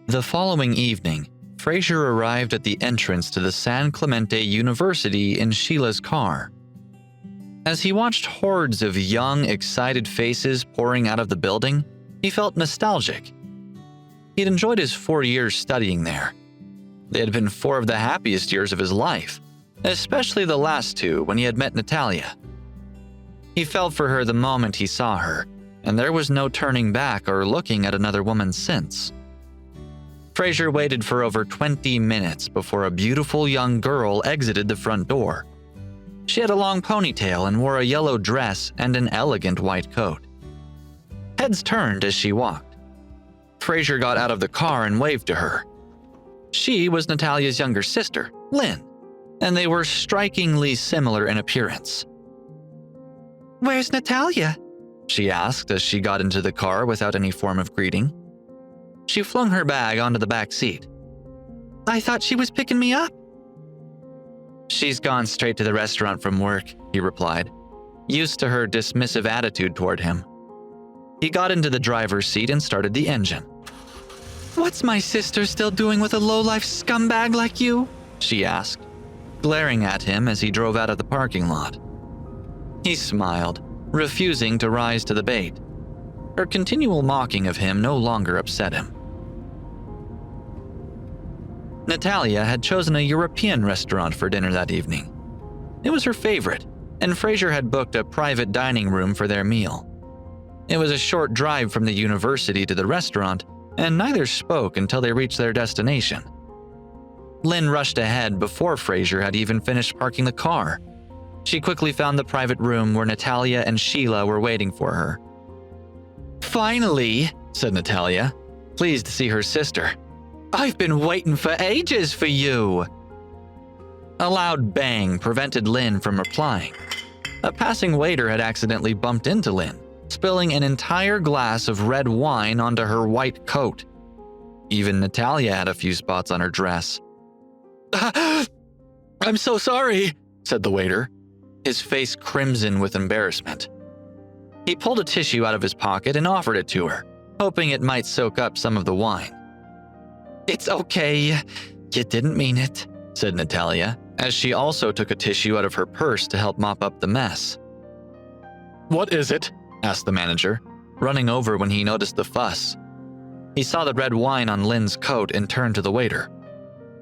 The following evening, Frazier arrived at the entrance to the San Clemente University in Sheila's car. As he watched hordes of young, excited faces pouring out of the building, he felt nostalgic. He'd enjoyed his 4 years studying there. They had been 4 of the happiest years of his life, especially the last 2 when he had met Natalia. He fell for her the moment he saw her, and there was no turning back or looking at another woman since. Frazier waited for over 20 minutes before a beautiful young girl exited the front door. She had a long ponytail and wore a yellow dress and an elegant white coat. Heads turned as she walked. Frazier got out of the car and waved to her. She was Natalia's younger sister, Lynn, and they were strikingly similar in appearance. "Where's Natalia?" she asked as she got into the car without any form of greeting. She flung her bag onto the back seat. "I thought she was picking me up." "She's gone straight to the restaurant from work," he replied, used to her dismissive attitude toward him. He got into the driver's seat and started the engine. "What's my sister still doing with a low-life scumbag like you?" she asked, glaring at him as he drove out of the parking lot. He smiled, refusing to rise to the bait. Her continual mocking of him no longer upset him. Natalia had chosen a European restaurant for dinner that evening. It was her favorite, and Frazier had booked a private dining room for their meal. It was a short drive from the university to the restaurant, and neither spoke until they reached their destination. Lynn rushed ahead before Frazier had even finished parking the car. She quickly found the private room where Natalia and Sheila were waiting for her. "Finally," said Natalia, pleased to see her sister. "I've been waiting for ages for you." A loud bang prevented Lynn from replying. A passing waiter had accidentally bumped into Lynn, spilling an entire glass of red wine onto her white coat. Even Natalia had a few spots on her dress. "I'm so sorry," said the waiter, his face crimson with embarrassment. He pulled a tissue out of his pocket and offered it to her, hoping it might soak up some of the wine. "It's okay. You didn't mean it," said Natalia, as she also took a tissue out of her purse to help mop up the mess. "What is it?" asked the manager, running over when he noticed the fuss. He saw the red wine on Lynn's coat and turned to the waiter.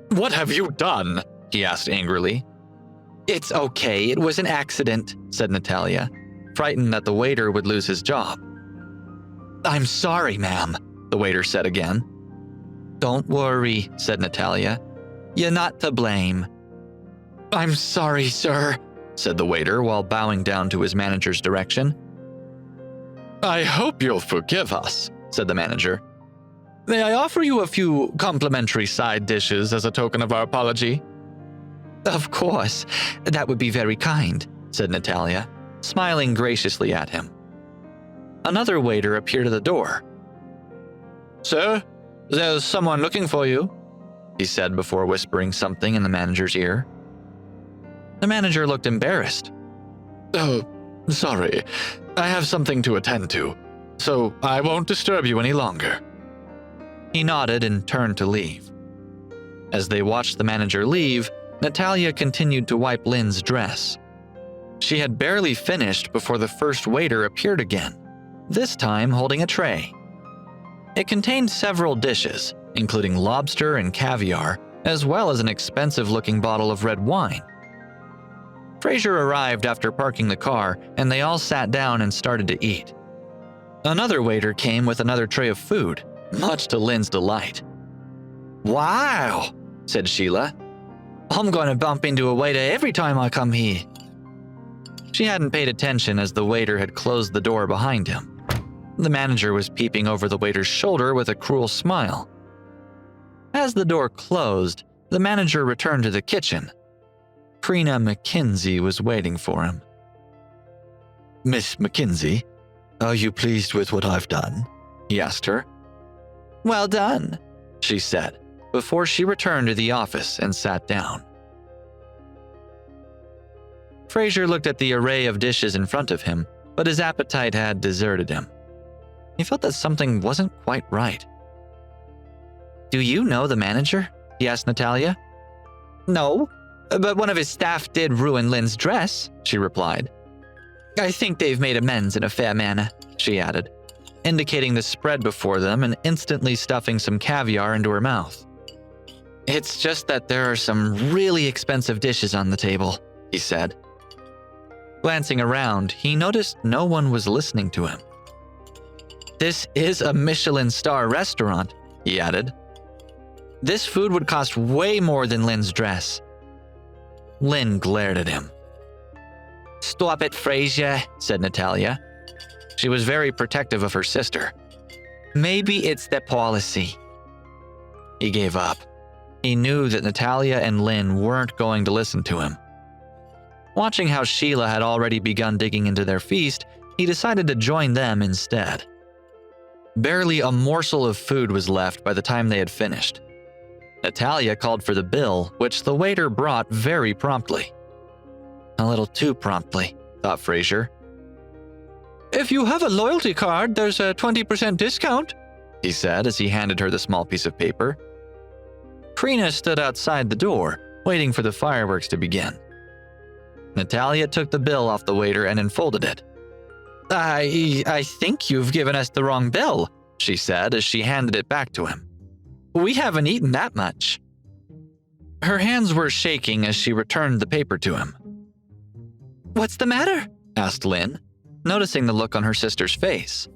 "What have you done?" he asked angrily. "It's okay. It was an accident," said Natalia, frightened that the waiter would lose his job. "I'm sorry, ma'am," the waiter said again. "Don't worry," said Natalia. "You're not to blame." "I'm sorry, sir," said the waiter while bowing down to his manager's direction. "I hope you'll forgive us," said the manager. "May I offer you a few complimentary side dishes as a token of our apology?" "Of course, that would be very kind," said Natalia, smiling graciously at him. Another waiter appeared at the door. "Sir, there's someone looking for you," he said before whispering something in the manager's ear. The manager looked embarrassed. "Oh, sorry. I have something to attend to, so I won't disturb you any longer." He nodded and turned to leave. As they watched the manager leave, Natalia continued to wipe Lynn's dress. She had barely finished before the first waiter appeared again, this time holding a tray. It contained several dishes, including lobster and caviar, as well as an expensive-looking bottle of red wine. Frazier arrived after parking the car, and they all sat down and started to eat. Another waiter came with another tray of food, much to Lynn's delight. "Wow," said Sheila. "I'm going to bump into a waiter every time I come here." She hadn't paid attention as the waiter had closed the door behind him. The manager was peeping over the waiter's shoulder with a cruel smile. As the door closed, the manager returned to the kitchen. Krina McKinsey was waiting for him. "Miss McKinsey, are you pleased with what I've done?" he asked her. "Well done," she said, before she returned to the office and sat down. Frazier looked at the array of dishes in front of him, but his appetite had deserted him. He felt that something wasn't quite right. Do you know the manager? He asked Natalia. No, but one of his staff did ruin Lynn's dress, she replied. I think they've made amends in a fair manner, she added, indicating the spread before them and instantly stuffing some caviar into her mouth. It's just that there are some really expensive dishes on the table, he said. Glancing around, he noticed no one was listening to him. This is a Michelin star restaurant, he added. This food would cost way more than Lynn's dress. Lynn glared at him. Stop it, Frazier, said Natalia. She was very protective of her sister. Maybe it's their policy. He gave up. He knew that Natalia and Lynn weren't going to listen to him. Watching how Sheila had already begun digging into their feast, he decided to join them instead. Barely a morsel of food was left by the time they had finished. Natalia called for the bill, which the waiter brought very promptly. A little too promptly, thought Frazier. If you have a loyalty card, there's a 20% discount, he said as he handed her the small piece of paper. Krina stood outside the door, waiting for the fireworks to begin. Natalia took the bill off the waiter and unfolded it. I think you've given us the wrong bill, she said as she handed it back to him. We haven't eaten that much. Her hands were shaking as she returned the paper to him. What's the matter? Asked Lynn, noticing the look on her sister's face.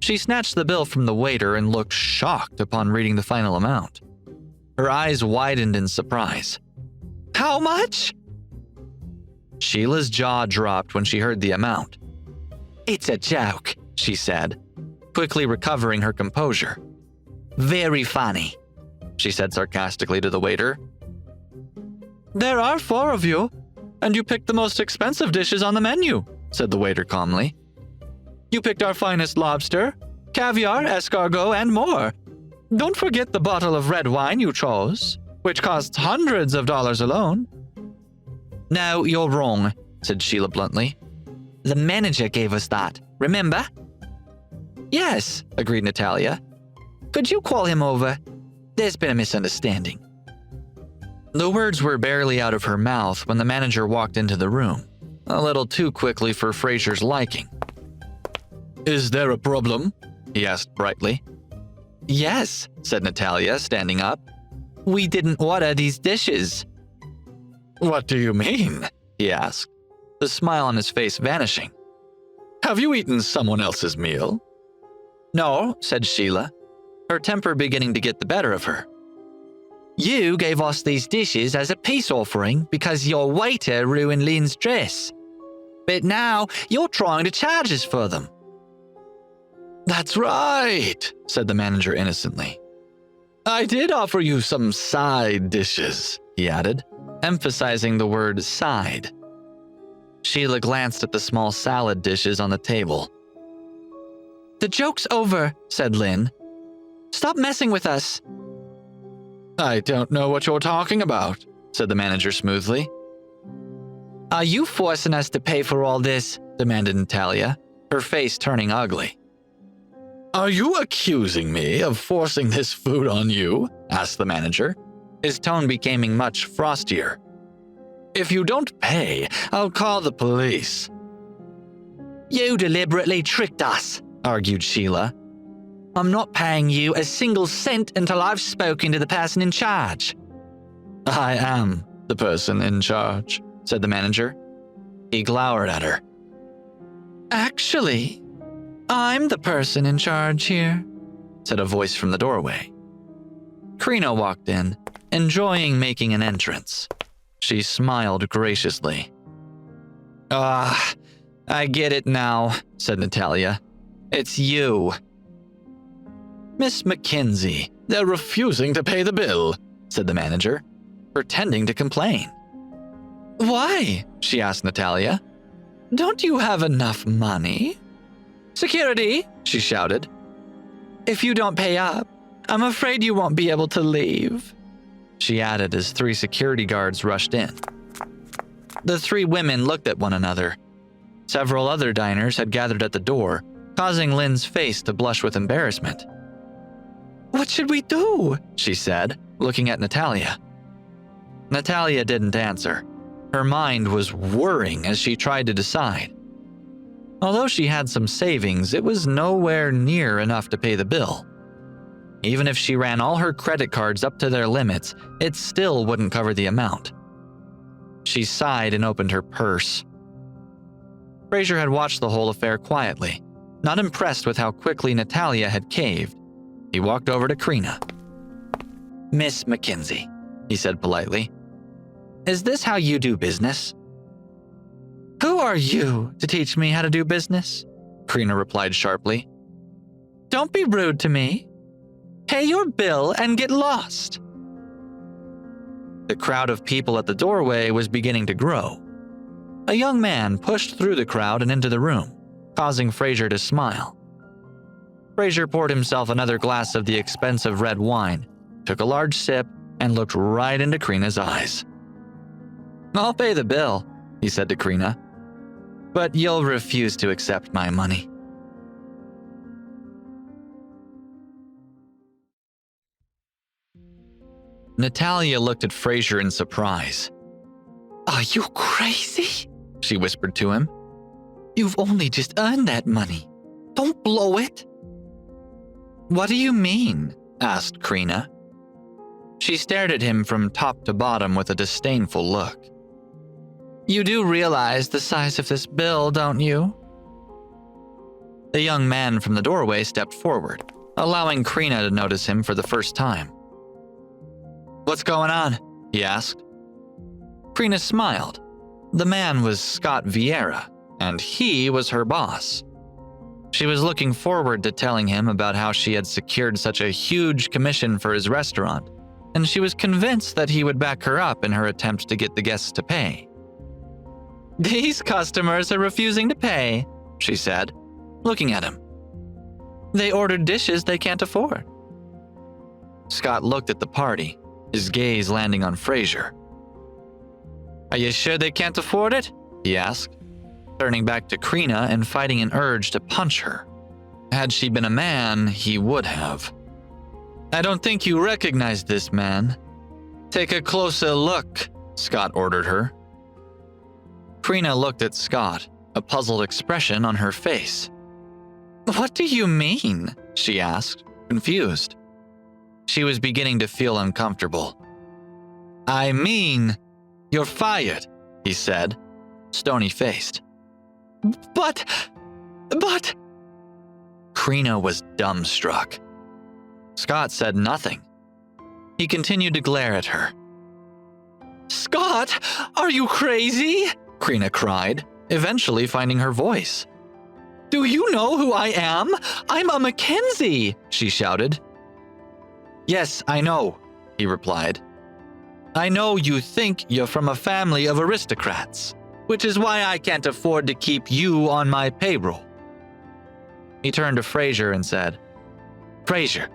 She snatched the bill from the waiter and looked shocked upon reading the final amount. Her eyes widened in surprise. How much? Sheila's jaw dropped when she heard the amount. It's a joke, she said, quickly recovering her composure. Very funny, she said sarcastically to the waiter. There are 4 of you, and you picked the most expensive dishes on the menu, said the waiter calmly. You picked our finest lobster, caviar, escargot, and more. Don't forget the bottle of red wine you chose, which costs hundreds of dollars alone. No, you're wrong, said Sheila bluntly. The manager gave us that, remember? Yes, agreed Natalia. Could you call him over? There's been a misunderstanding. The words were barely out of her mouth when the manager walked into the room, a little too quickly for Frazier's liking. Is there a problem? He asked brightly. Yes, said Natalia, standing up. We didn't order these dishes. What do you mean? He asked, the smile on his face vanishing. Have you eaten someone else's meal? No, said Sheila, her temper beginning to get the better of her. You gave us these dishes as a peace offering because your waiter ruined Lynn's dress. But now you're trying to charge us for them. That's right, said the manager innocently. I did offer you some side dishes, he added, emphasizing the word side. Sheila glanced at the small salad dishes on the table. The joke's over, said Lynn. Stop messing with us. I don't know what you're talking about, said the manager smoothly. Are you forcing us to pay for all this? Demanded Natalia, her face turning ugly. Are you accusing me of forcing this food on you? Asked the manager, his tone becoming much frostier. If you don't pay, I'll call the police. You deliberately tricked us, argued Sheila. I'm not paying you a single cent until I've spoken to the person in charge. I am the person in charge, said the manager. He glowered at her. Actually, I'm the person in charge here, said a voice from the doorway. Krina walked in, enjoying making an entrance. She smiled graciously. I get it now, said Natalia. It's you. Miss Mackenzie, they're refusing to pay the bill, said the manager, pretending to complain. Why? She asked Natalia. Don't you have enough money? Security, she shouted. If you don't pay up, I'm afraid you won't be able to leave, she added as 3 security guards rushed in. The 3 women looked at one another. Several other diners had gathered at the door, causing Lynn's face to blush with embarrassment. What should we do? She said, looking at Natalia. Natalia didn't answer. Her mind was whirring as she tried to decide. Although she had some savings, it was nowhere near enough to pay the bill. Even if she ran all her credit cards up to their limits, it still wouldn't cover the amount. She sighed and opened her purse. Frazier had watched the whole affair quietly, not impressed with how quickly Natalia had caved. He walked over to Krina. "Miss Mackenzie," he said politely, "is this how you do business?" "Who are you to teach me how to do business?" Krina replied sharply. "Don't be rude to me. Pay your bill and get lost." The crowd of people at the doorway was beginning to grow. A young man pushed through the crowd and into the room, causing Frazier to smile. Frazier poured himself another glass of the expensive red wine, took a large sip, and looked right into Krina's eyes. "I'll pay the bill," he said to Krina, "but you'll refuse to accept my money." Natalia looked at Frazier in surprise. "Are you crazy?" she whispered to him. "You've only just earned that money. Don't blow it." "What do you mean?" asked Krina. She stared at him from top to bottom with a disdainful look. "You do realize the size of this bill, don't you?" The young man from the doorway stepped forward, allowing Krina to notice him for the first time. "What's going on?" he asked. Krina smiled. The man was Scott Vieira, and he was her boss. She was looking forward to telling him about how she had secured such a huge commission for his restaurant, and she was convinced that he would back her up in her attempt to get the guests to pay. "These customers are refusing to pay," she said, looking at him. "They ordered dishes they can't afford." Scott looked at the party, his gaze landing on Frazier. "Are you sure they can't afford it?" he asked, turning back to Krina and fighting an urge to punch her. Had she been a man, he would have. "I don't think you recognize this man. Take a closer look," Scott ordered her. Krina looked at Scott, a puzzled expression on her face. "What do you mean?" she asked, confused. She was beginning to feel uncomfortable. "I mean, you're fired," he said, stony-faced. But... Krina was dumbstruck. Scott said nothing. He continued to glare at her. "Scott, are you crazy?" Krina cried, eventually finding her voice. "Do you know who I am? I'm a Mackenzie," she shouted. "Yes, I know," he replied. "I know you think you're from a family of aristocrats, which is why I can't afford to keep you on my payroll." He turned to Frazier and said, "Frazier."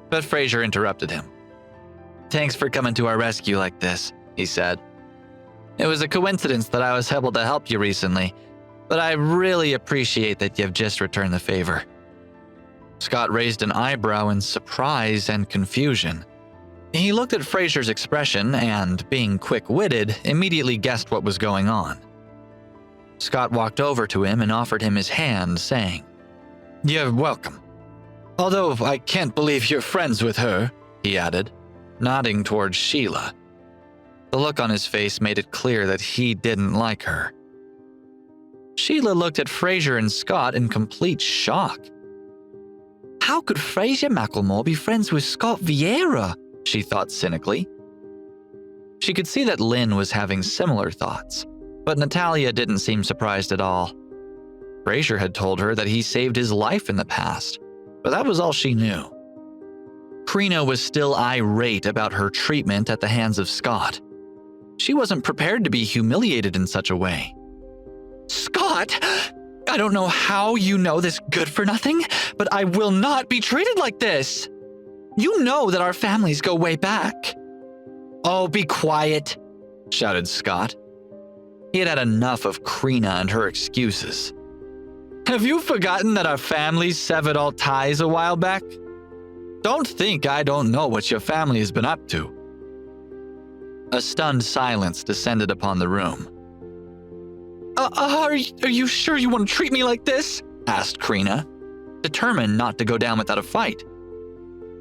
But Frazier interrupted him. "Thanks for coming to our rescue like this," he said. "It was a coincidence that I was able to help you recently, but I really appreciate that you've just returned the favor." Scott raised an eyebrow in surprise and confusion. He looked at Frazier's expression and, being quick-witted, immediately guessed what was going on. Scott walked over to him and offered him his hand, saying, "You're welcome. Although I can't believe you're friends with her," he added, nodding towards Sheila. The look on his face made it clear that he didn't like her. Sheila looked at Frazier and Scott in complete shock. How could Frazier Macklemore be friends with Scott Vieira? She thought cynically. She could see that Lynn was having similar thoughts, but Natalia didn't seem surprised at all. Frazier had told her that he saved his life in the past, but that was all she knew. Krina was still irate about her treatment at the hands of Scott. She wasn't prepared to be humiliated in such a way. "Scott, I don't know how you know this good-for-nothing, but I will not be treated like this. You know that our families go way back." "Oh, be quiet," shouted Scott. He had had enough of Krina and her excuses. "Have you forgotten that our families severed all ties a while back?" Don't think I don't know what your family has been up to." A stunned silence descended upon the room. Are you sure you want to treat me like this?" asked Krina, determined not to go down without a fight.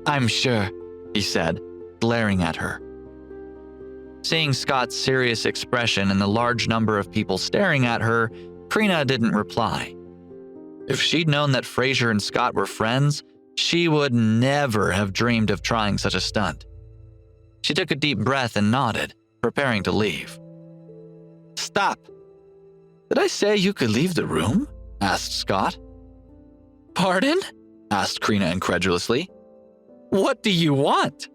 "I'm sure," he said, glaring at her. Seeing Scott's serious expression and the large number of people staring at her, Krina didn't reply. If she'd known that Frazier and Scott were friends, she would never have dreamed of trying such a stunt. She took a deep breath and nodded, preparing to leave. "Stop. Did I say you could leave the room?" asked Scott. "Pardon?" asked Krina incredulously. "What do you want?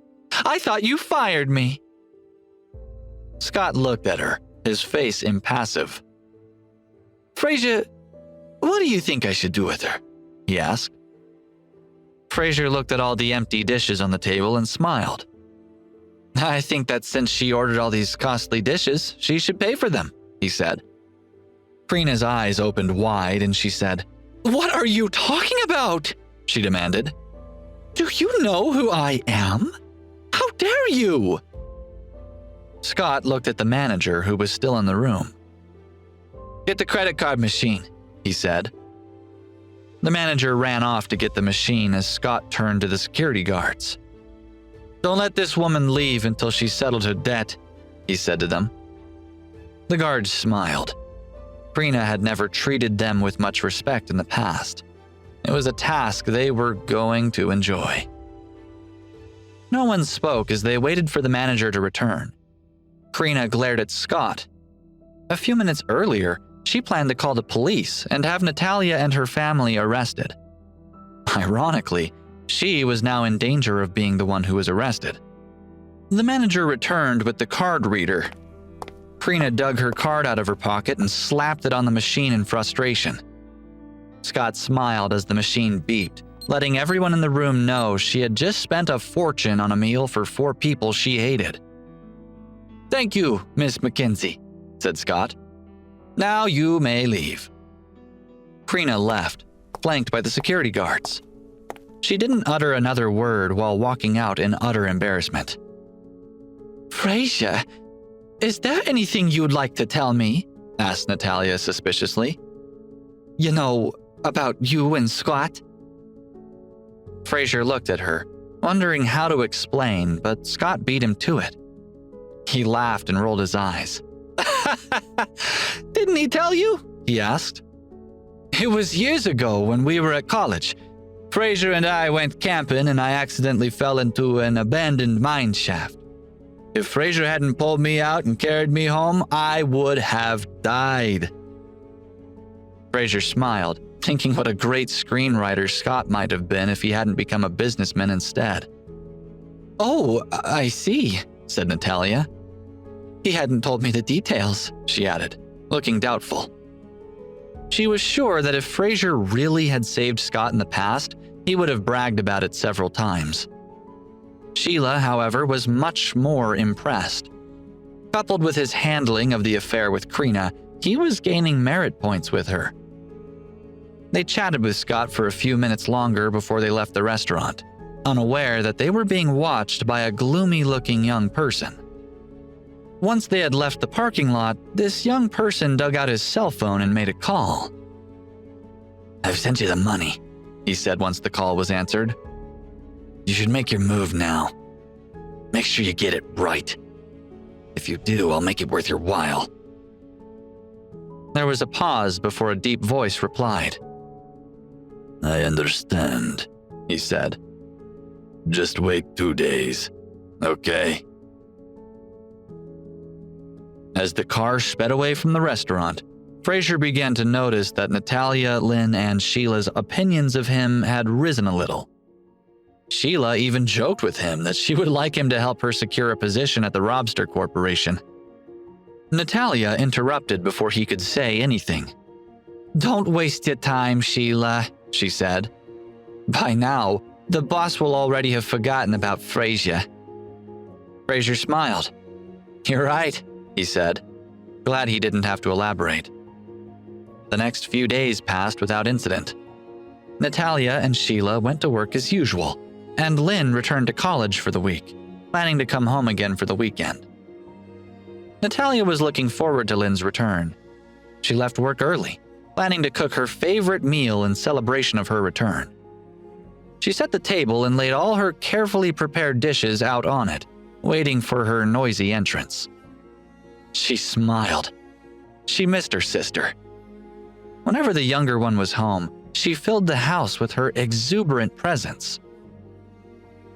I thought you fired me." Scott looked at her, his face impassive. "Frazier, what do you think I should do with her?" he asked. Frazier looked at all the empty dishes on the table and smiled. "I think that since she ordered all these costly dishes, she should pay for them," he said. Krina's eyes opened wide and she said, "What are you talking about?" she demanded. "Do you know who I am? How dare you?" Scott looked at the manager who was still in the room. "Get the credit card machine," he said. The manager ran off to get the machine as Scott turned to the security guards. "Don't let this woman leave until she's settled her debt," he said to them. The guards smiled. Krina had never treated them with much respect in the past. It was a task they were going to enjoy. No one spoke as they waited for the manager to return. Krina glared at Scott. A few minutes earlier, she planned to call the police and have Natalia and her family arrested. Ironically, she was now in danger of being the one who was arrested. The manager returned with the card reader. Krina dug her card out of her pocket and slapped it on the machine in frustration. Scott smiled as the machine beeped, letting everyone in the room know she had just spent a fortune on a meal for 4 people she hated. "Thank you, Miss McKenzie," said Scott. "Now you may leave." Krina left, flanked by the security guards. She didn't utter another word while walking out in utter embarrassment. "Frazier, is there anything you'd like to tell me?" asked Natalia suspiciously. "You know, about you and Scott?" Frazier looked at her, wondering how to explain, but Scott beat him to it. He laughed and rolled his eyes. "Didn't he tell you?" he asked. "It was years ago when we were at college. Frazier and I went camping and I accidentally fell into an abandoned mine shaft. If Frazier hadn't pulled me out and carried me home, I would have died." Frazier smiled, thinking what a great screenwriter Scott might have been if he hadn't become a businessman instead. "Oh, I see," said Natalia. "He hadn't told me the details," she added, looking doubtful. She was sure that if Frazier really had saved Scott in the past, he would have bragged about it several times. Sheila, however, was much more impressed. Coupled with his handling of the affair with Krina, he was gaining merit points with her. They chatted with Scott for a few minutes longer before they left the restaurant, unaware that they were being watched by a gloomy-looking young person. Once they had left the parking lot, this young person dug out his cell phone and made a call. "I've sent you the money," he said once the call was answered. "You should make your move now. Make sure you get it right. If you do, I'll make it worth your while." There was a pause before a deep voice replied. "I understand," he said. "Just wait 2 days, okay?" As the car sped away from the restaurant, Frazier began to notice that Natalia, Lynn, and Sheila's opinions of him had risen a little. Sheila even joked with him that she would like him to help her secure a position at the Robster Corporation. Natalia interrupted before he could say anything. "Don't waste your time, Sheila," she said. "By now, the boss will already have forgotten about Frazier." Frazier smiled. "You're right," he said, glad he didn't have to elaborate. The next few days passed without incident. Natalia and Sheila went to work as usual, and Lynn returned to college for the week, planning to come home again for the weekend. Natalia was looking forward to Lynn's return. She left work early, planning to cook her favorite meal in celebration of her return. She set the table and laid all her carefully prepared dishes out on it, waiting for her noisy entrance. She smiled. She missed her sister. Whenever the younger one was home, she filled the house with her exuberant presence.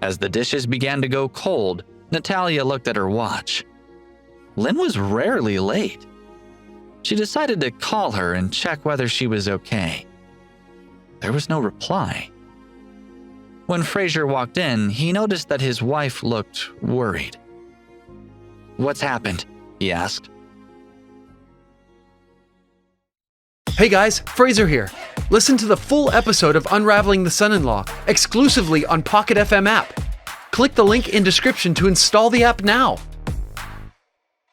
As the dishes began to go cold, Natalia looked at her watch. Lynn was rarely late. She decided to call her and check whether she was okay. There was no reply. When Frazier walked in, he noticed that his wife looked worried. "What's happened?" he asked. Hey guys, Frazier here. Listen to the full episode of Unraveling the Son-In-Law exclusively on Pocket FM app. Click the link in description to install the app now.